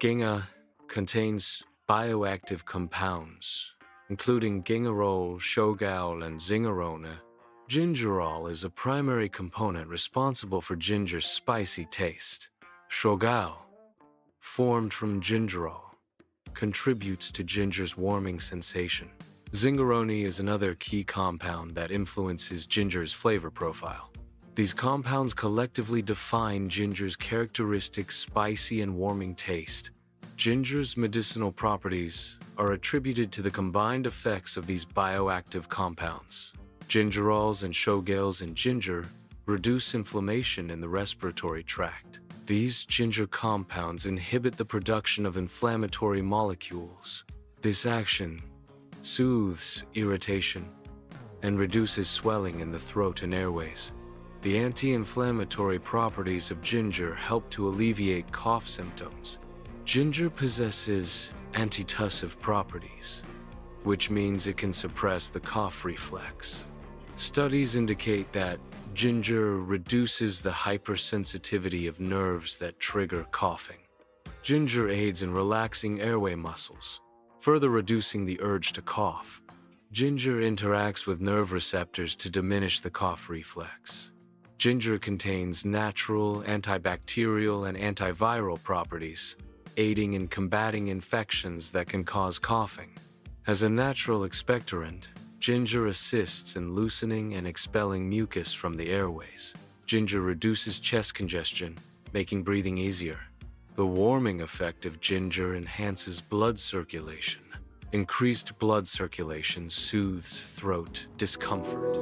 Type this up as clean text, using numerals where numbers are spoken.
Ginga contains bioactive compounds, including gingerol, shogaol, and zingerone. Gingerol is a primary component responsible for ginger's spicy taste. Shogaol, formed from gingerol, contributes to ginger's warming sensation. Zingerone is another key compound that influences ginger's flavor profile. These compounds collectively define ginger's characteristic spicy and warming taste. Ginger's medicinal properties are attributed to the combined effects of these bioactive compounds. Gingerols and shogaols in ginger reduce inflammation in the respiratory tract. These ginger compounds inhibit the production of inflammatory molecules. This action soothes irritation and reduces swelling in the throat and airways. The anti-inflammatory properties of ginger help to alleviate cough symptoms. Ginger possesses antitussive properties, which means it can suppress the cough reflex. Studies indicate that ginger reduces the hypersensitivity of nerves that trigger coughing. Ginger aids in relaxing airway muscles, further reducing the urge to cough. Ginger interacts with nerve receptors to diminish the cough reflex. Ginger contains natural antibacterial and antiviral properties, aiding in combating infections that can cause coughing. As a natural expectorant, ginger assists in loosening and expelling mucus from the airways. Ginger reduces chest congestion, making breathing easier. The warming effect of ginger enhances blood circulation. Increased blood circulation soothes throat discomfort.